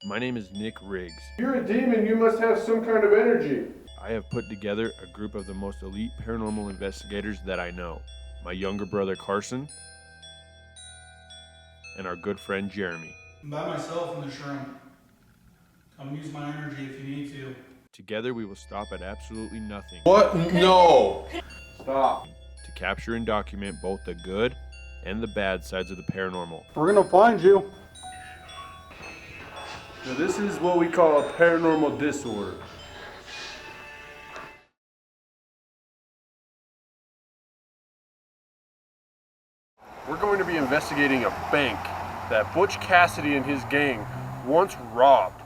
My name is Nick Riggs. You're a demon, you must have some kind of energy. I have put together a group of the most elite paranormal investigators that I know. My younger brother Carson, and our good friend Jeremy. I'm by myself in this room. Come use my energy if you need to. Together we will stop at absolutely nothing. What? No! Stop. To capture and document both the good and the bad sides of the paranormal. We're gonna find you. Now this is what we call a paranormal disorder. We're going to be investigating a bank that Butch Cassidy and his gang once robbed.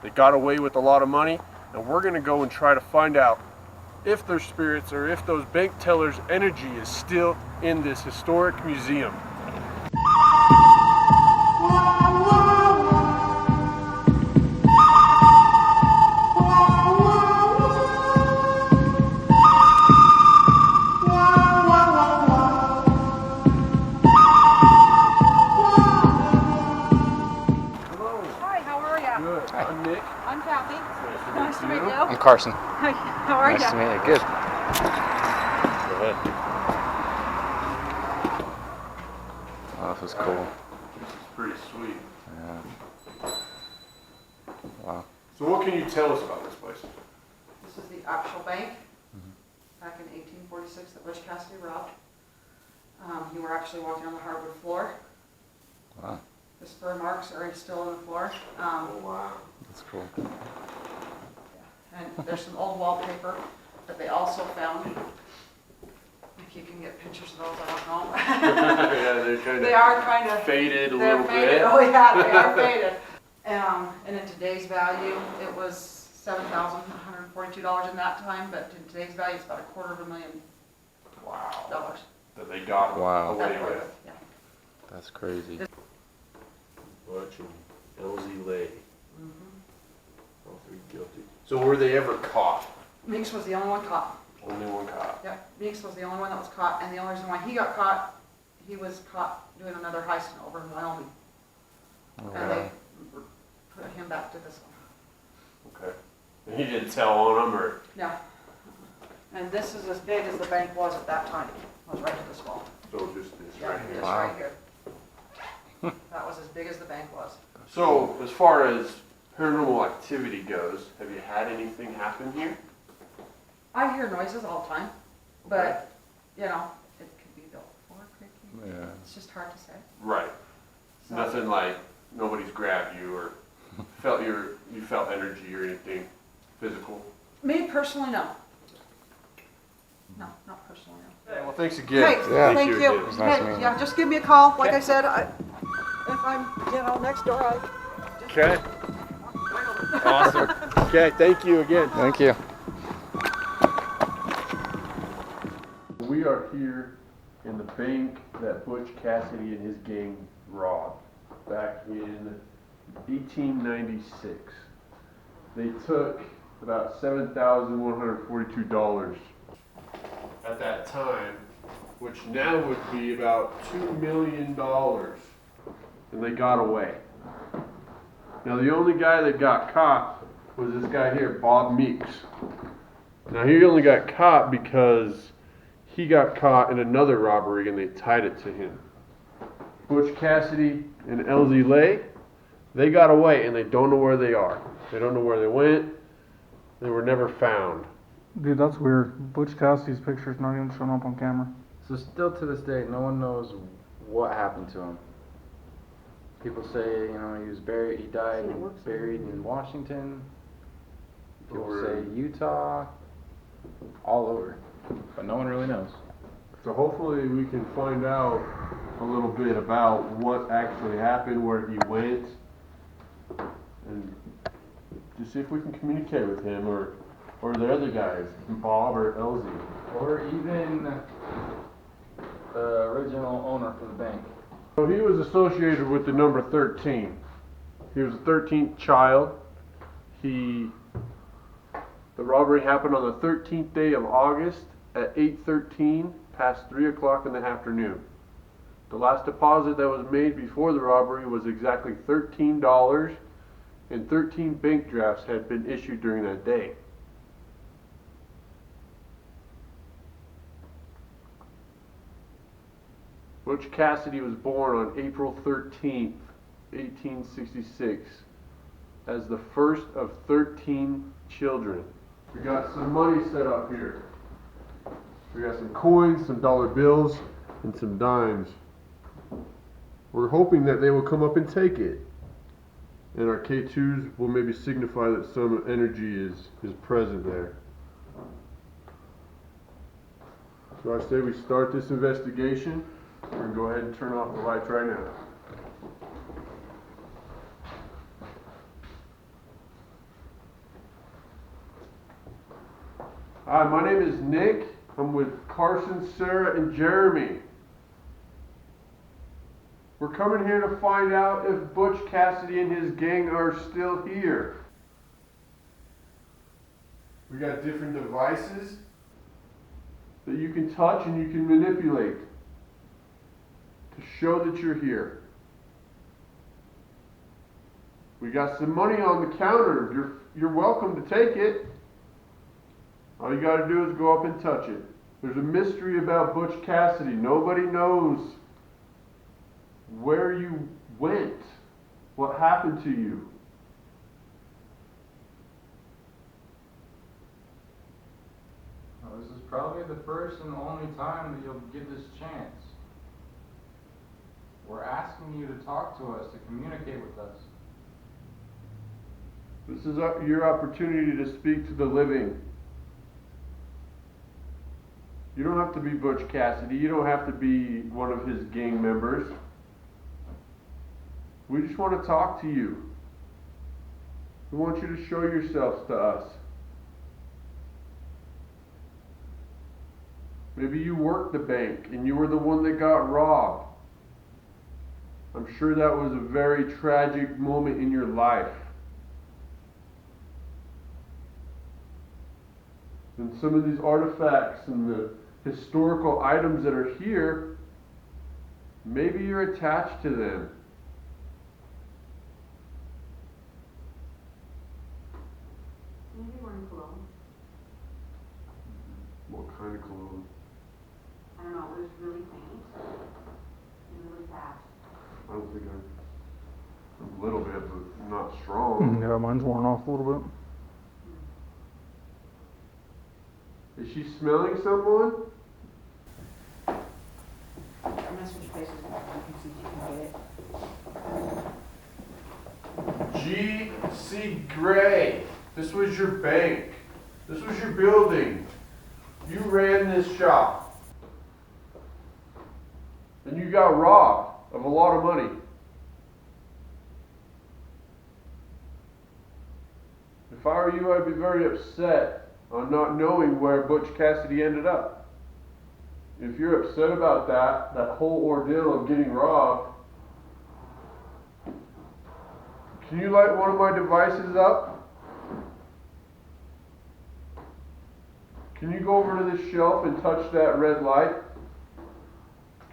They got away with a lot of money, and we're going to go and try to find out if their spirits or if those bank tellers' energy is still in this historic museum. I'm Nick. I'm Kathy. Nice to meet you. I'm Carson. Hi, how are you? Nice to meet you. Good. Go ahead. Oh, this is cool. This is pretty sweet. Yeah. Wow. So what can you tell us about this place? This is the actual bank back in 1846 that Butch Cassidy robbed. You were actually walking on the hardwood floor. Wow. The spur marks are still on the floor. Wow. That's cool. And there's some old wallpaper that they also found. If you can get pictures of those, I don't know. Yeah, They are kind of faded a they're little faded. bit. Oh yeah, they are faded. And in today's value, it was $7,142 in that time, but in today's value, it's about $250,000. Wow. That they got Wow. away with. Yeah. That's crazy. Butch and LZ Lay. All three guilty. So were they ever caught? Meeks was the only one caught. Only one caught. Yep, Meeks was the only one that was caught, and the only reason why he got caught, he was caught doing another heist over in Wyoming. Oh, And wow. they put him back to this one. Okay. And he didn't tell on them, or? No. And this is as big as the bank was at that time. It was right to this wall. So just this Yeah, right here. just Wow. right here. That was as big as the bank was. So as far as paranormal activity goes, have you had anything happen here? I hear noises all the time, but, you know, it could be built before, could be. Yeah. It's just hard to say. Right. So- Nothing like nobody's grabbed you or you felt energy or anything physical. Me personally, no. No, not personally, no. Well, thanks again. Hey, Yeah. thank you you. again. It was nice Hey, meeting yeah, you. just give me a call. Like I said, if I'm, next door, Okay. Awesome. Okay, thank you again. Thank you. We are here in the bank that Butch Cassidy and his gang robbed back in 1896. They took about $7,142 at that time, which now would be about $2 million. And they got away. Now the only guy that got caught was this guy here, Bob Meeks. Now he only got caught because he got caught in another robbery and they tied it to him. Butch Cassidy and LZ Lay, they got away and they don't know where they are. They don't know where they went. They were never found. Dude, that's weird. Butch Cassidy's picture's not even showing up on camera. So still to this day, no one knows what happened to him. People say, he was buried. He died buried in Washington. People say Utah. All over, but no one really knows. So hopefully we can find out a little bit about what actually happened, where he went, and just see if we can communicate with him or the other guys, Bob or LZ. Or even the original owner for the bank. So he was associated with the number 13. He was the 13th child. The robbery happened on the 13th day of August at 8:13, past 3 o'clock in the afternoon. The last deposit that was made before the robbery was exactly $13, and 13 bank drafts had been issued during that day. Butch Cassidy was born on April 13th, 1866, as the first of 13 children. We got some money set up here. We got some coins, some dollar bills, and some dimes. We're hoping that they will come up and take it. And our K2s will maybe signify that some energy is present there. So I say we start this investigation. We're going to go ahead and turn off the lights right now. Hi, my name is Nick. I'm with Carson, Sarah, and Jeremy. We're coming here to find out if Butch Cassidy and his gang are still here. We got different devices that you can touch and you can manipulate to show that you're here. We got some money on the counter. You're welcome to take it. All you got to do is go up and touch it. There's a mystery about Butch Cassidy. Nobody knows where you went, what happened to you. Well, this is probably the first and only time that you'll get this chance. We're asking you to talk to us, to communicate with us. This is your opportunity to speak to the living. You don't have to be Butch Cassidy. You don't have to be one of his gang members. We just want to talk to you. We want you to show yourselves to us. Maybe you worked the bank and you were the one that got robbed. I'm sure that was a very tragic moment in your life. And some of these artifacts and the historical items that are here, maybe you're attached to them. Maybe wearing cologne. What kind of cologne? I don't know, it was really faint and really fast. I don't think I'm a little bit, but not strong. Yeah, mine's worn off a little bit. Is she smelling someone? I'm gonna switch places with you and see if you can get it. G.C. Gray. This was your bank. This was your building. You ran this shop. And you got robbed of a lot of money. If I were you, I'd be very upset on not knowing where Butch Cassidy ended up. If you're upset about that whole ordeal of getting robbed, can you light one of my devices up? Can you go over to this shelf and touch that red light?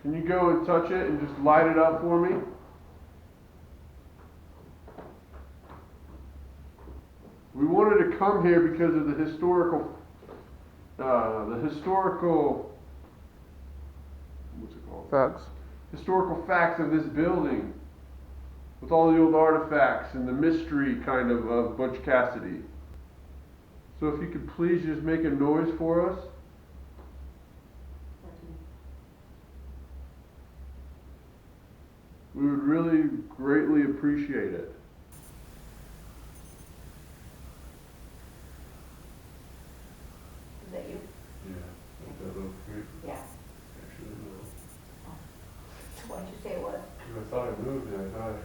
Can you go and touch it and just light it up for me? We wanted to come here because of the historical, what's it called? Facts. Historical facts of this building, with all the old artifacts and the mystery kind of Butch Cassidy. So if you could please just make a noise for us. We would really greatly appreciate it. Is that you? Yeah. Yeah. Actually, no. So what'd you say it was? I thought I moved it. I thought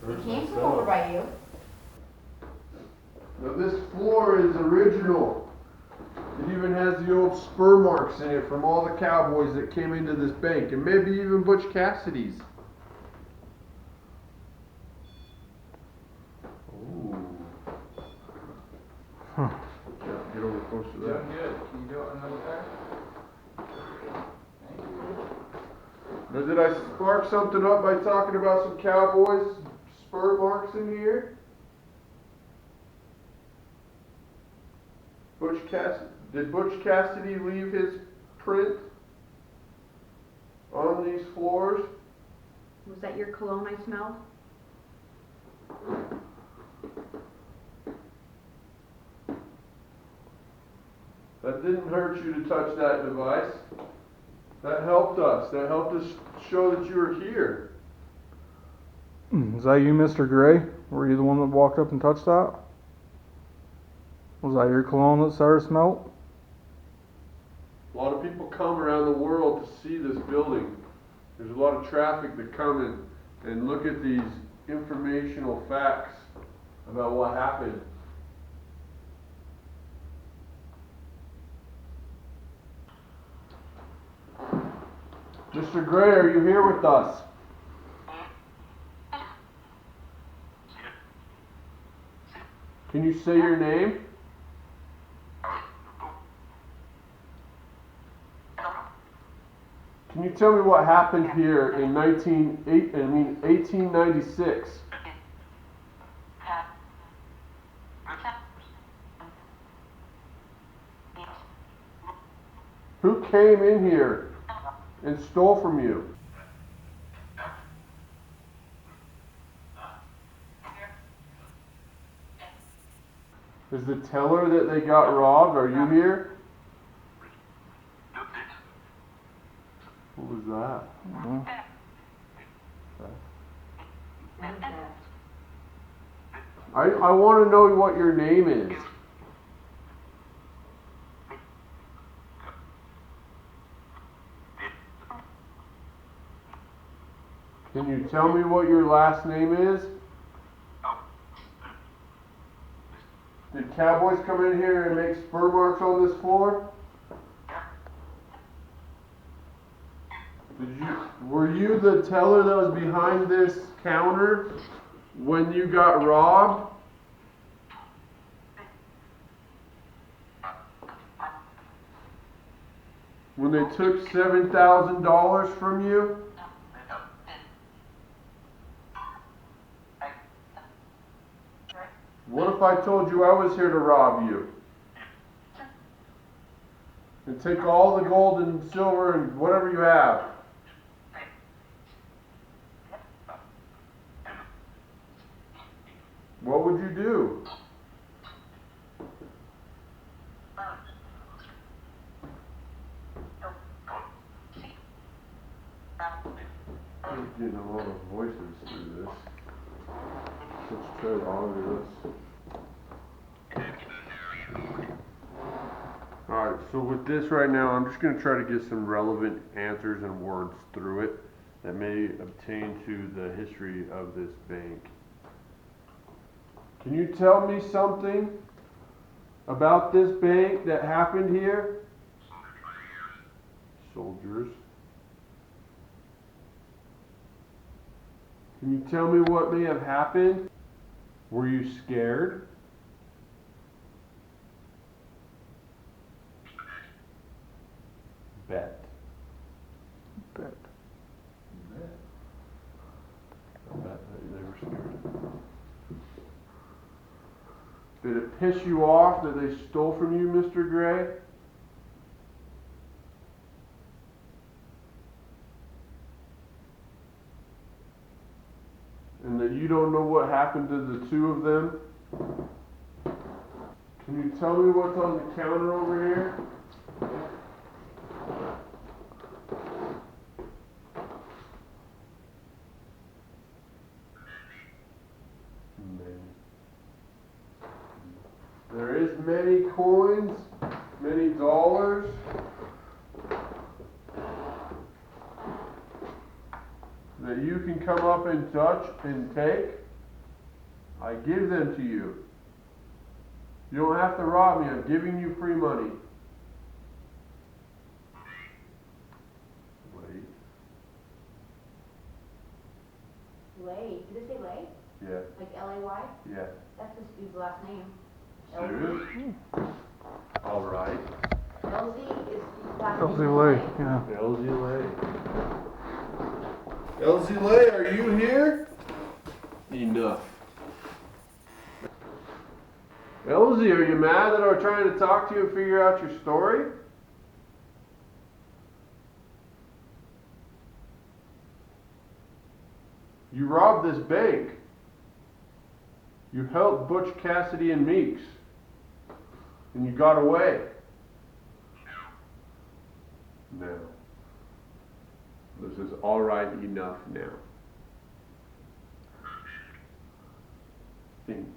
It came from over by you. Now this floor is original. It even has the old spur marks in it from all the cowboys that came into this bank, and maybe even Butch Cassidy's. Ooh. Huh. Yeah, get over close to that. Doing good. Can you do it another time? Thank you. Now, did I spark something up by talking about some cowboys? spur marks in here? Did Butch Cassidy leave his print on these floors? Was that your cologne I smelled? That didn't hurt you to touch that device. That helped us. That helped us show that you were here. Is that you, Mr. Gray? Were you the one that walked up and touched that? Was that your cologne that Sarah smelled? A lot of people come around the world to see this building. There's a lot of traffic that come in and look at these informational facts about what happened. Mr. Gray, are you here with us? Can you say your name? Can you tell me what happened here in 1896? Who came in here and stole from you? Is the teller that they got robbed? Are you here? What was that? Mhm. What is that? I want to know what your name is. Can you tell me what your last name is? Did cowboys come in here and make spur marks on this floor? Were you the teller that was behind this counter when you got robbed? When they took $7,000 from you? What if I told you I was here to rob you? And take all the gold and silver and whatever you have? What would you do? I'm getting a lot of voices through this. Let's try to audio this. Alright, so with this right now, I'm just going to try to get some relevant answers and words through it that may obtain to the history of this bank. Can you tell me something about this bank that happened here? Soldiers. Can you tell me what may have happened? Were you scared? Bet. Bet. I bet that they were scared. Did it piss you off that they stole from you, Mr. Gray? And that you don't know what happened to the two of them? Can you tell me what's on the counter over here? There is many coins, many dollars. That you can come up and touch and take. I give them to you. You don't have to rob me. I'm giving you free money. Wait. Lay. Did it say Lay? Yeah. Like L-A-Y? Yeah. That's this dude's last name. Serious? All right. LZ is his last name. Elsie Lay, yeah. LZ Lay. LZ Lay, are you here? enough. Elsie, are you mad that I was trying to talk to you and figure out your story? You robbed this bank. You helped Butch Cassidy and Meeks. And you got away. Now. This is alright enough now. Think.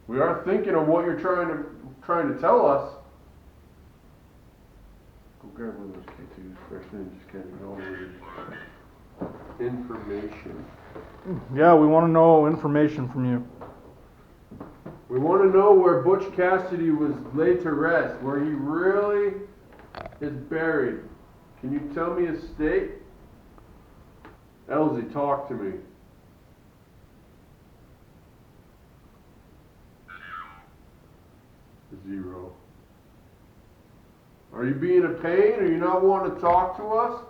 We are thinking of what you're trying to tell us. Go grab one of those K2s first and just kind of go over information. Yeah, we want to know information from you. We want to know where Butch Cassidy was laid to rest, where he really is buried. Can you tell me his state? Elsie, talk to me. Zero. Are you being a pain? Are you not wanting to talk to us?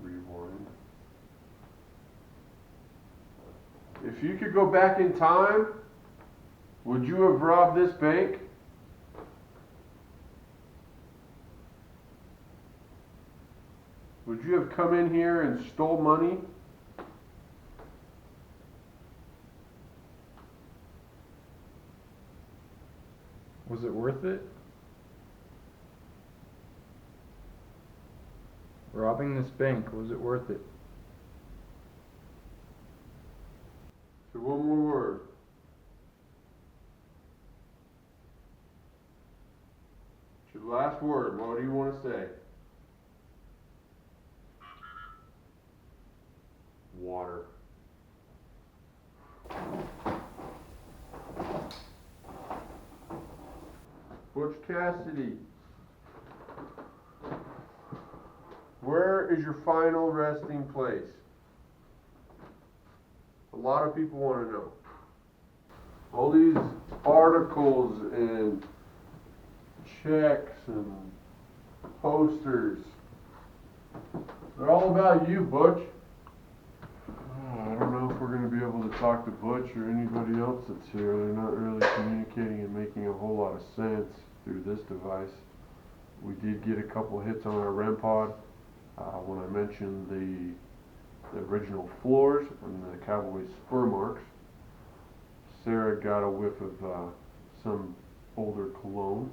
Rewind. If you could go back in time, would you have robbed this bank? Would you have come in here and stole money? Was it worth it? Robbing this bank, was it worth it? So one more word. It's your last word. What do you want to say? Water. Butch Cassidy, where is your final resting place? A lot of people want to know. All these articles and checks and posters, they're all about you, Butch. I don't know if we're going to be able to talk to Butch or anybody else that's here. They're not really communicating and making a whole lot of sense through this device. We did get a couple hits on our REM pod when I mentioned the original floors and the cowboy spur marks. Sarah got a whiff of some older cologne.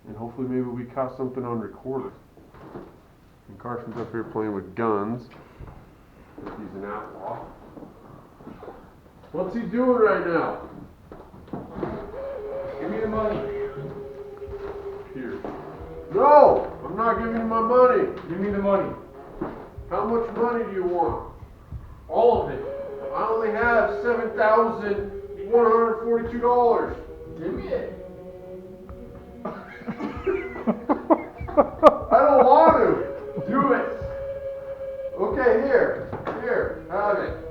And hopefully maybe we caught something on recorder. And Carson's up here playing with guns. I think he's an outlaw. What's he doing right now? Give me the money. Here. No! I'm not giving you my money. Give me the money. How much money do you want? All of it. I only have $7,142. Give me it. I don't want to. Do it. Okay, here, have it.